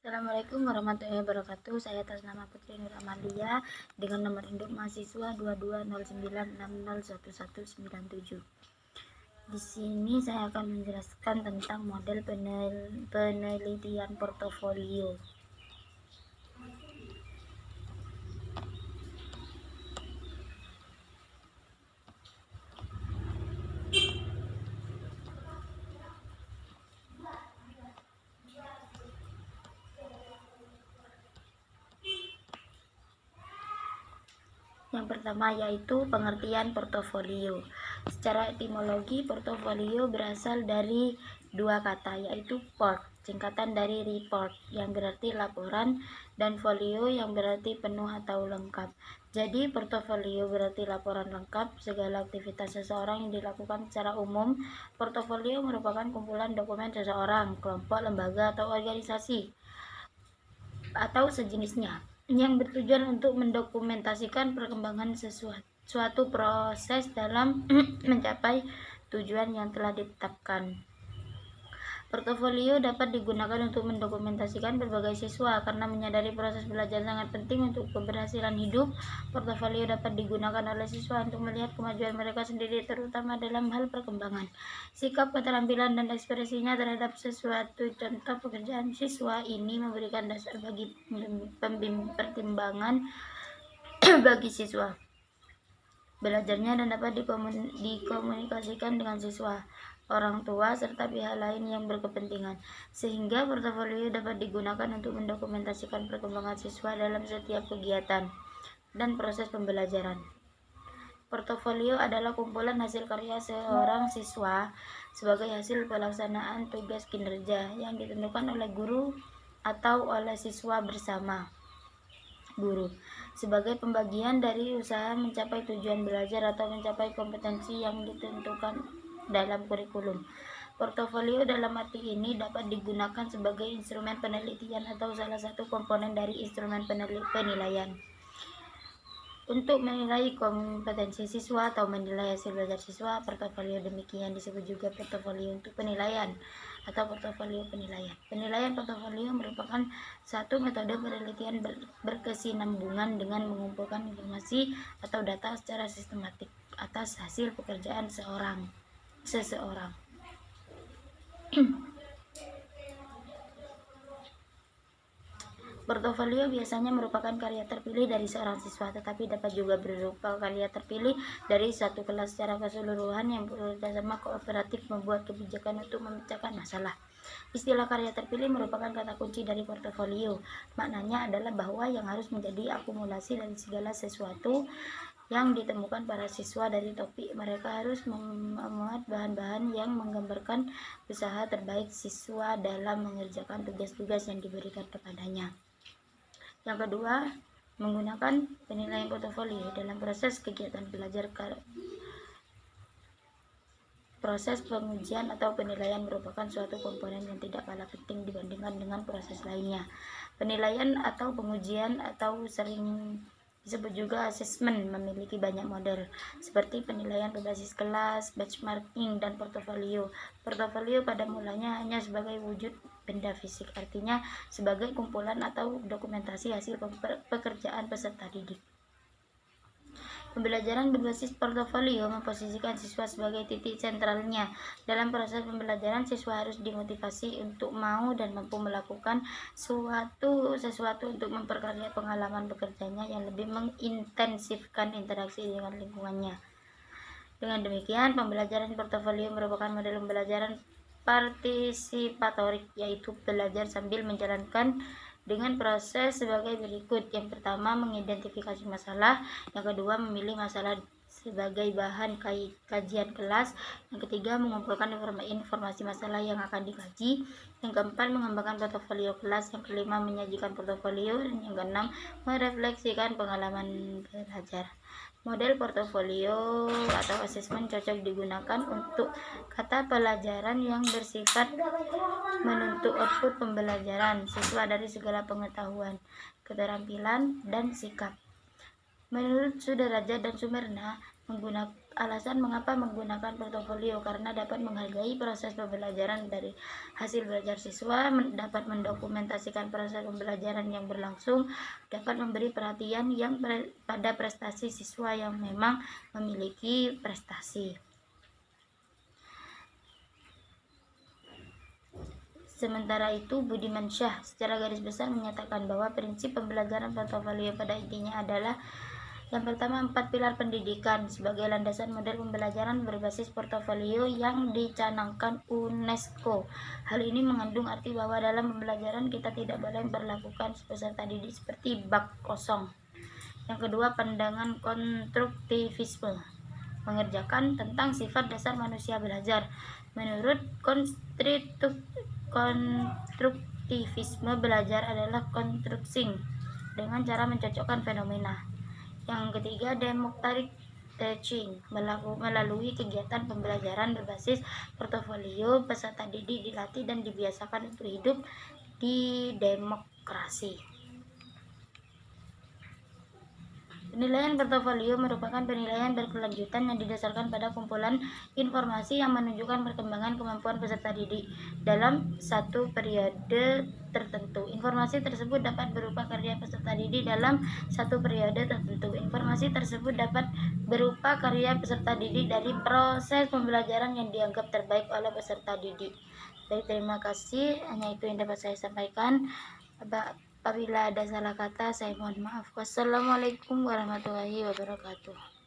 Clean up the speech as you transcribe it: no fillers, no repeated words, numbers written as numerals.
Assalamualaikum warahmatullahi wabarakatuh. Saya atas nama Putri Nur Amalia dengan nomor induk mahasiswa 2209601197. Di sini saya akan menjelaskan tentang model penelitian portofolio. Yang pertama yaitu pengertian portofolio. Secara etimologi, portofolio berasal dari dua kata, yaitu port, singkatan dari report yang berarti laporan, dan folio yang berarti penuh atau lengkap. Jadi portofolio berarti laporan lengkap segala aktivitas seseorang yang dilakukan secara umum. Portofolio merupakan kumpulan dokumen seseorang, kelompok, lembaga, atau organisasi atau sejenisnya yang bertujuan untuk mendokumentasikan perkembangan suatu proses dalam mencapai tujuan yang telah ditetapkan. Portofolio dapat digunakan untuk mendokumentasikan berbagai siswa karena menyadari proses belajar sangat penting untuk keberhasilan hidup. Portofolio dapat digunakan oleh siswa untuk melihat kemajuan mereka sendiri, terutama dalam hal perkembangan, sikap, keterampilan, dan ekspresinya terhadap sesuatu. Contoh pekerjaan siswa ini memberikan dasar bagi pertimbangan bagi siswa belajarnya dan dapat dikomunikasikan dengan siswa, orang tua, serta pihak lain yang berkepentingan, sehingga portofolio dapat digunakan untuk mendokumentasikan perkembangan siswa dalam setiap kegiatan dan proses pembelajaran. Portofolio adalah kumpulan hasil karya seorang siswa sebagai hasil pelaksanaan tugas kinerja yang ditentukan oleh guru atau oleh siswa bersama guru sebagai pembagian dari usaha mencapai tujuan belajar atau mencapai kompetensi yang ditentukan dalam kurikulum. Portofolio dalam arti ini dapat digunakan sebagai instrumen penelitian atau salah satu komponen dari instrumen penilaian. Untuk menilai kompetensi siswa atau menilai hasil belajar siswa, portofolio demikian disebut juga portofolio untuk penilaian atau portofolio penilaian. Penilaian portofolio merupakan satu metode penelitian berkesinambungan dengan mengumpulkan informasi atau data secara sistematik atas hasil pekerjaan seseorang. Portofolio biasanya merupakan karya terpilih dari seorang siswa, tetapi dapat juga berupa karya terpilih dari satu kelas secara keseluruhan yang bekerjasama kooperatif membuat kebijakan untuk memecahkan masalah. Istilah karya terpilih merupakan kata kunci dari portofolio. Maknanya adalah bahwa yang harus menjadi akumulasi dari segala sesuatu yang ditemukan para siswa dari topik mereka harus memuat bahan-bahan yang menggambarkan usaha terbaik siswa dalam mengerjakan tugas-tugas yang diberikan kepadanya. Yang kedua, menggunakan penilaian portofolio dalam proses kegiatan belajar. Proses pengujian atau penilaian merupakan suatu komponen yang tidak kalah penting dibandingkan dengan proses lainnya. Penilaian atau pengujian atau sering disebut juga asesmen memiliki banyak model seperti penilaian berbasis kelas, benchmarking, dan portofolio. Portofolio pada mulanya hanya sebagai wujud benda fisik, artinya sebagai kumpulan atau dokumentasi hasil pekerjaan peserta didik. Pembelajaran berbasis portofolio memposisikan siswa sebagai titik sentralnya. Dalam proses pembelajaran, siswa harus dimotivasi untuk mau dan mampu melakukan sesuatu untuk memperkaya pengalaman bekerjanya yang lebih mengintensifkan interaksi dengan lingkungannya. Dengan demikian, pembelajaran portofolio merupakan model pembelajaran partisipatorik, yaitu belajar sambil menjalankan dengan proses sebagai berikut. Yang pertama, mengidentifikasi masalah. Yang kedua, memilih masalah sebagai bahan kajian kelas. Yang ketiga, mengumpulkan informasi masalah yang akan dikaji. Yang keempat, mengembangkan portofolio kelas. Yang kelima, menyajikan portofolio. Dan yang keenam, merefleksikan pengalaman belajar. Model portofolio atau asesmen cocok digunakan untuk kata pelajaran yang bersifat menuntut output pembelajaran siswa dari segala pengetahuan, keterampilan, dan sikap. Menurut Sudarajat dan Sumerna, alasan mengapa menggunakan portofolio, karena dapat menghargai proses pembelajaran dari hasil belajar siswa, dapat mendokumentasikan proses pembelajaran yang berlangsung, dapat memberi perhatian yang pada prestasi siswa yang memang memiliki prestasi. Sementara itu, Budiman Syah secara garis besar menyatakan bahwa prinsip pembelajaran portofolio pada intinya adalah yang pertama, 4 pilar pendidikan sebagai landasan model pembelajaran berbasis portofolio yang dicanangkan UNESCO. Hal ini mengandung arti bahwa dalam pembelajaran kita tidak boleh memperlakukan peserta didik seperti bak kosong. Yang kedua, pandangan konstruktivisme mengerjakan tentang sifat dasar manusia belajar. Menurut konstruktivisme, belajar adalah constructing dengan cara mencocokkan fenomena. Yang ketiga, democratic teaching melalui kegiatan pembelajaran berbasis portofolio, peserta didik dilatih dan dibiasakan untuk hidup di demokrasi. Penilaian portofolio merupakan penilaian berkelanjutan yang didasarkan pada kumpulan informasi yang menunjukkan perkembangan kemampuan peserta didik dalam satu periode tertentu. Informasi tersebut dapat berupa karya peserta didik dalam satu periode tertentu. Informasi tersebut dapat berupa karya peserta didik dari proses pembelajaran yang dianggap terbaik oleh peserta didik. Baik, terima kasih. Hanya itu yang dapat saya sampaikan. Apabila ada salah kata, saya mohon maaf. Wassalamualaikum warahmatullahi wabarakatuh.